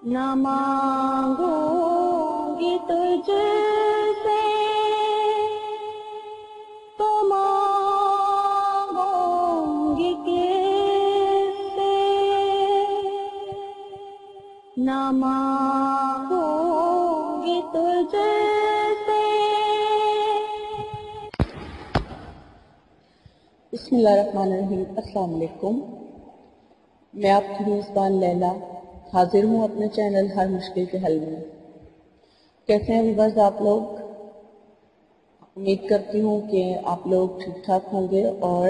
न मांगूंगी तुझसे तो मांगूंगी किससे, न मांगूंगी तुझसे। बिस्मिल्लाहिर्रहमानिर्रहीम। अस्सलाम वालेकुम। मैं आपकी मेज़बान लैला हाजिर हूँ अपने चैनल हर मुश्किल के हल में। कैसे हैं व्यूअर्स आप लोग? उम्मीद करती हूँ कि आप लोग ठीक ठाक होंगे और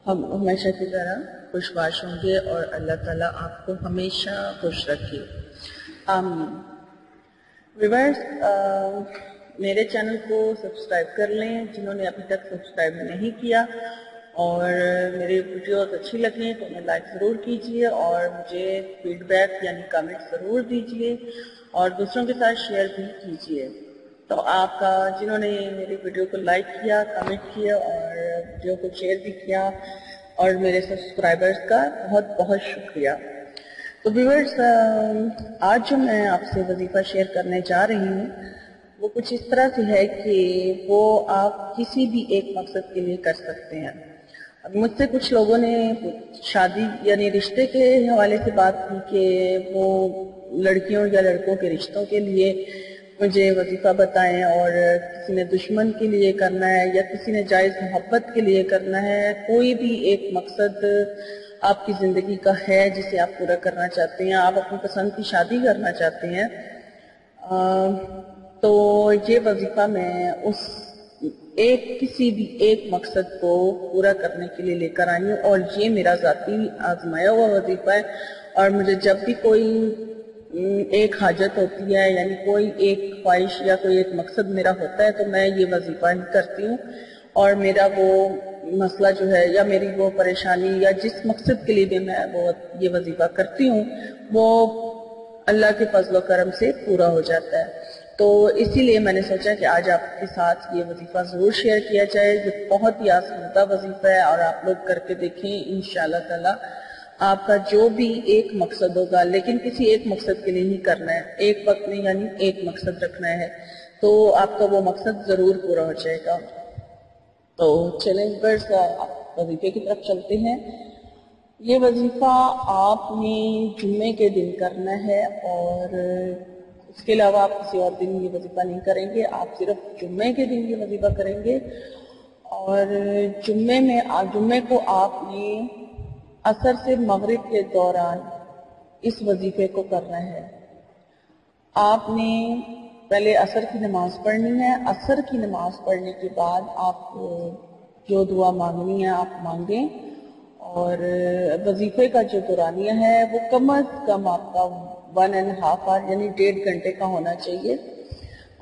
हम हमेशा की तरह खुशबाश होंगे और अल्लाह ताला आपको हमेशा खुश रखे, आमीन। व्यूअर्स, मेरे चैनल को सब्सक्राइब कर लें जिन्होंने अभी तक सब्सक्राइब नहीं किया, और मेरी वीडियोस अच्छी लगें तो उन्हें लाइक ज़रूर कीजिए और मुझे फीडबैक यानी कमेंट ज़रूर दीजिए और दूसरों के साथ शेयर भी कीजिए। तो आपका जिन्होंने मेरी वीडियो को लाइक किया, कमेंट किया और वीडियो को शेयर भी किया, और मेरे सब्सक्राइबर्स का बहुत बहुत शुक्रिया। तो व्यूअर्स, आज जो मैं आपसे वजीफ़ा शेयर करने जा रही हूँ वो कुछ इस तरह से है कि वो आप किसी भी एक मकसद के लिए कर सकते हैं। अब मुझसे कुछ लोगों ने शादी यानी रिश्ते के हवाले से बात की कि वो लड़कियों या लड़कों के रिश्तों के लिए मुझे वजीफ़ा बताएं, और किसी ने दुश्मन के लिए करना है या किसी ने जायज़ मोहब्बत के लिए करना है। कोई भी एक मकसद आपकी ज़िंदगी का है जिसे आप पूरा करना चाहते हैं, आप अपनी पसंद की शादी करना चाहते हैं, तो ये वजीफ़ा मैं उस किसी भी एक मकसद को पूरा करने के लिए लेकर आई हूँ, और ये मेरा ज़ाती आजमाया हुआ वजीफ़ा है। और मुझे जब भी कोई एक हाजत होती है यानी कोई एक ख्वाहिश या कोई एक मकसद मेरा होता है तो मैं ये वजीफ़ा ही करती हूँ, और मेरा वो मसला जो है या मेरी वो परेशानी या जिस मकसद के लिए भी मैं वो ये वजीफ़ा करती हूँ वो अल्लाह के फजल करम से पूरा हो जाता है। तो इसीलिए मैंने सोचा कि आज आपके साथ ये वजीफ़ा ज़रूर शेयर किया जाए। ये बहुत ही आसादा वजीफ़ा है और आप लोग करके देखें, इंशाअल्लाह ताला आपका जो भी एक मकसद होगा, लेकिन किसी एक मकसद के लिए ही करना है, एक वक्त नहीं, यानी एक मकसद रखना है, तो आपका वो मकसद ज़रूर पूरा हो जाएगा। तो चलें बस वजीफ़े की तरफ चलते हैं। ये वजीफ़ा आपने जुम्मे के दिन करना है, और उसके अलावा आप किसी और दिन ये वजीफ़ा नहीं करेंगे, आप सिर्फ जुम्मे के दिन ये वजीफ़ा करेंगे। और जुम्मे को आपने असर से मगरिब के दौरान इस वजीफ़े को करना है। आपने पहले असर की नमाज पढ़नी है। असर की नमाज पढ़ने के बाद आप जो दुआ मांगनी है आप मांगें, और वजीफ़े का जो दौरानिया है वो कम अज़ कम आपका 1.5 आवर यानी 1.5 घंटे का होना चाहिए।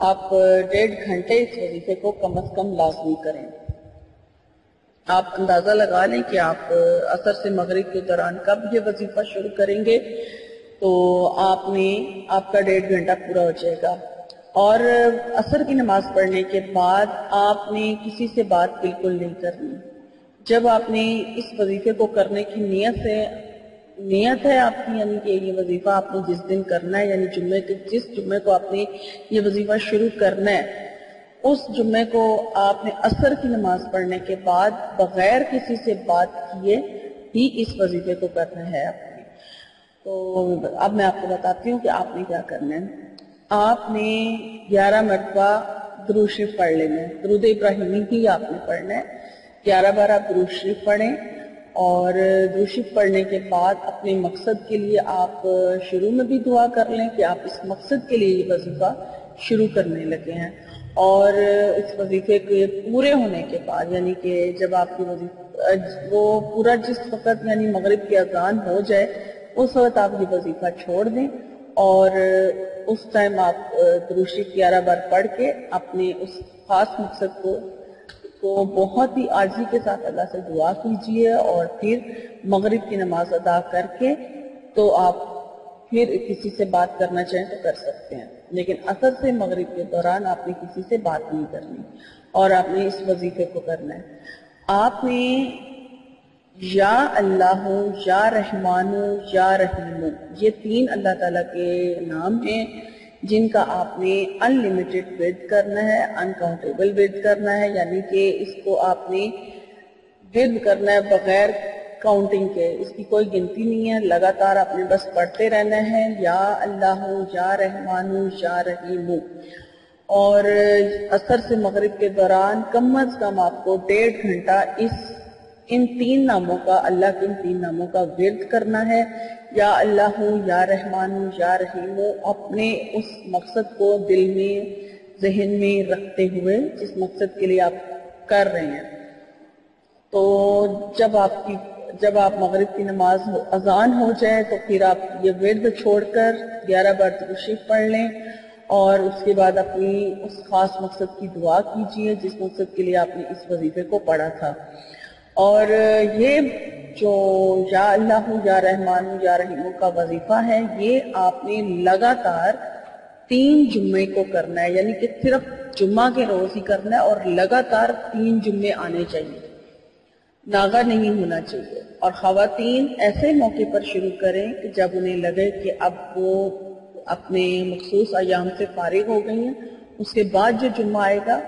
आप 1.5 घंटे इस वजीफ़े को कम अज़ कम लाज़मी करें। आप अंदाज़ा लगा लें कि आप असर से मगरिब के दौरान कब ये वजीफ़ा शुरू करेंगे, तो आपका 1.5 घंटा पूरा हो जाएगा। और असर की नमाज पढ़ने के बाद आपने किसी से बात बिल्कुल नहीं करनी। जब आपने इस वजीफ़े को करने की नियत है आपकी, यानी कि ये वजीफ़ा आपने जिस दिन करना है, यानी जिस जुम्मे को आपने ये वजीफ़ा शुरू करना है, उस जुम्मे को आपने असर की नमाज पढ़ने के बाद बगैर किसी से बात किए ही इस वजीफ़े को करना है आपने। तो अब मैं आपको बताती हूँ कि आपने क्या करना है। आपने 11 मरतबा दुरूद शरीफ पढ़ लेना है। दुरूद इब्राहिमी ही आपने पढ़ना है। 11 बार आप दुरूद शरीफ पढ़ें, और दुरूद शरीफ पढ़ने के बाद अपने मकसद के लिए आप शुरू में भी दुआ कर लें कि आप इस मकसद के लिए ये वजीफ़ा शुरू करने लगे हैं। और इस वजीफ़े के पूरे होने के बाद, यानी कि जब आपकी वो पूरा जिस वक़्त यानी मगरिब की अज़ान हो जाए उस वक़्त आप ये वजीफ़ा छोड़ दें, और उस टाइम आप दुरूद शरीफ 11 बार पढ़ के अपने उस खास मकसद को बहुत ही आजिज़ी के साथ अल्लाह से दुआ कीजिए, और फिर मगरिब की नमाज अदा करके तो आप फिर किसी से बात करना चाहें तो कर सकते हैं, लेकिन असर से मगरिब के दौरान आपने किसी से बात नहीं करनी, और आपने इस वजीफे को करना है। आपने یا اللہ یا رحمان یا رحیم، یہ 3 اللہ تعالیٰ کے نام ہیں جن کا آپ نے ان لمیٹڈ ورد کرنا ہے، ان کاؤنٹیبل ورد کرنا ہے، یعنی کہ اس کو آپ نے ورد کرنا ہے بغیر کاؤنٹنگ کے، اس کی کوئی گنتی نہیں ہے، لگاتار آپ نے بس پڑھتے رہنا ہے یا اللہ یا رحمان یا رحیم۔ اور عصر سے مغرب کے دوران کم از کم آپ کو 1.5 گھنٹہ ان 3 ناموں کا، اللہ کے ان 3 ناموں کا ورد کرنا ہے، یا اللہ یا رحمان یا رحیم، اپنے اس مقصد کو دل میں ذہن میں رکھتے ہوئے جس مقصد کے لیے آپ کر رہے ہیں۔ تو جب آپ مغرب کی نماز اذان ہو جائے تو پھر آپ یہ ورد چھوڑ کر 11 بار درود شریف پڑھ لیں، اور اس کے بعد اپنی اس خاص مقصد کی دعا کیجئے جس مقصد کے لیے آپ نے اس وظیفے کو پڑھا تھا۔ اور یہ جو یا اللہ یا رحمان یا رحیم کا وظیفہ ہے، یہ آپ نے لگاتار 3 جمعے کو کرنا ہے، یعنی کہ صرف جمعہ کے روز ہی کرنا ہے، اور لگاتار 3 جمعے آنے چاہیے، ناغہ نہیں ہونا چاہیے۔ اور خواتین ایسے موقع پر شروع کریں کہ جب انہیں لگے کہ اب وہ اپنے مخصوص ایام سے فارغ ہو گئی ہیں، اس کے بعد جو جمعہ آئے گا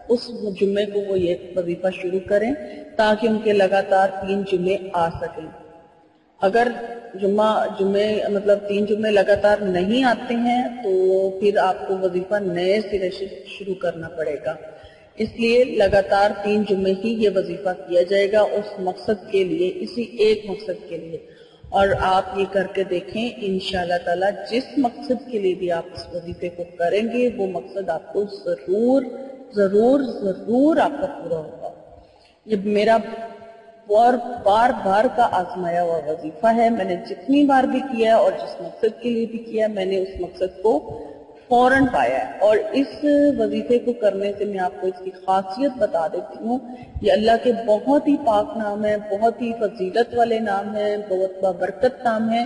اس جمعے کو وہ یہ وظیفہ شروع کریں تاکہ ان کے لگاتار 3 جمعے آ سکیں۔ اگر جمعے مطلب 3 جمعے لگاتار نہیں آتے ہیں تو پھر آپ کو وظیفہ نئے سرے سے شروع کرنا پڑے گا، اس لیے لگاتار 3 جمعے ہی یہ وظیفہ کیا جائے گا اس مقصد کے لیے، اسی ایک مقصد کے لیے۔ اور آپ یہ کر کے دیکھیں انشاءاللہ تعالی جس مقصد کے لیے بھی آپ اس وظیفے کو کریں گے وہ مقصد آپ کو ضرور ضرور ضرور آپ کا پورا ہوگا۔ یہ میرا بار بار کا آزمایا ہوا وظیفہ ہے، میں نے جتنی بار بھی کیا اور جس مقصد کے لیے بھی کیا میں نے اس مقصد کو فوراً پایا ہے۔ اور اس وظیفے کو کرنے سے میں آپ کو اس کی خاصیت بتا دیتی ہوں، یہ اللہ کے بہت ہی پاک نام ہے، بہت ہی فضیلت والے نام ہیں، بہت بابرکت نام ہے،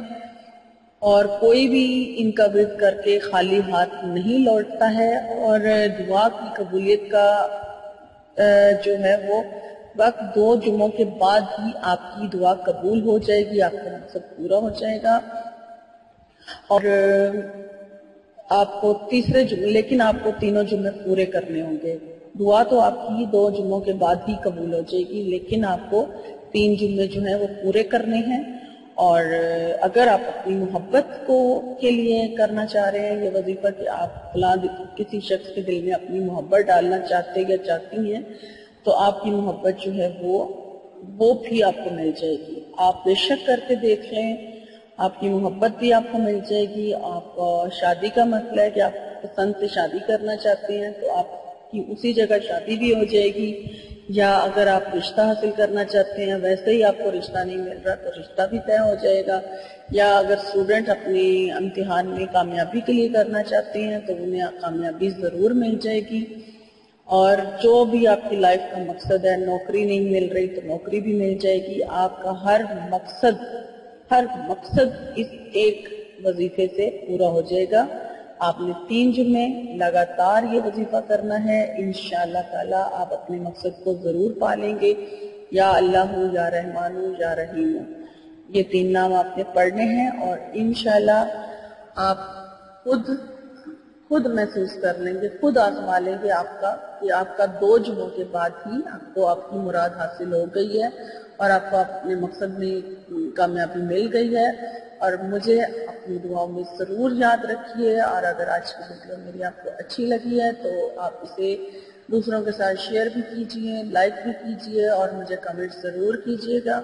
اور کوئی بھی ان کا ورد کر کے خالی ہاتھ نہیں لوٹتا ہے، اور دعا کی قبولیت کا جو ہے وہ وقت 2 جمعوں کے بعد ہی آپ کی دعا قبول ہو جائے گی، آپ کا مقصد پورا ہو جائے گا۔ اور آپ کو تیسرے جمعے، لیکن آپ کو تینوں جمعے پورے کرنے ہوں گے، دعا تو آپ کی 2 جمعوں کے بعد ہی قبول ہو جائے گی، لیکن آپ کو 3 جمعے جو ہیں وہ پورے کرنے ہیں۔ اور اگر آپ اپنی محبت کے لیے کرنا چاہ رہے ہیں یہ وظیفہ کہ آپ فلاں کسی شخص کے دل میں اپنی محبت ڈالنا چاہتے یا چاہتی ہیں تو آپ کی محبت جو ہے وہ بھی آپ کو مل جائے گی۔ آپ بے شک کر کے دیکھ لیں، آپ کی محبت بھی آپ کو مل جائے گی۔ آپ کا شادی کا مسئلہ ہے کہ آپ پسند سے شادی کرنا چاہتے ہیں تو آپ کی اسی جگہ شادی بھی ہو جائے گی، یا اگر آپ رشتہ حاصل کرنا چاہتے ہیں ویسے ہی آپ کو رشتہ نہیں مل رہا تو رشتہ بھی طے ہو جائے گا، یا اگر اسٹوڈنٹ اپنے امتحان میں کامیابی کے لیے کرنا چاہتے ہیں تو انہیں کامیابی ضرور مل جائے گی۔ اور جو بھی آپ کی لائف کا مقصد ہے، نوکری نہیں مل رہی تو نوکری بھی مل جائے گی۔ آپ کا ہر مقصد اس ایک وظیفے سے پورا ہو جائے گا۔ آپ نے 3 جمعے لگاتار یہ وظیفہ کرنا ہے، انشاءاللہ تعالی آپ اپنے مقصد کو ضرور پا لیں گے۔ یا اللہ یا رحمان یا رحیم، یہ 3 نام آپ نے پڑھنے ہیں، اور انشاءاللہ آپ خود محسوس کر لیں گے، خود آزما لیں گے کہ آپ کا 2 جمعوں کے بعد ہی آپ کو آپ کی مراد حاصل ہو گئی ہے اور آپ کو اپنے مقصد میں کامیابی مل گئی ہے۔ اور مجھے اپنی دعاؤں میں ضرور یاد رکھیے، اور اگر آج کی ویڈیو میری آپ کو اچھی لگی ہے تو آپ اسے دوسروں کے ساتھ شیئر بھی کیجئے، لائک بھی کیجئے، اور مجھے کمنٹ ضرور کیجئے گا۔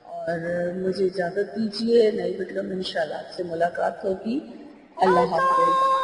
اور مجھے اجازت دیجئے، نئی ویڈیو میں انشاءاللہ آپ سے ملاقات ہوگی۔ اللہ حافظ۔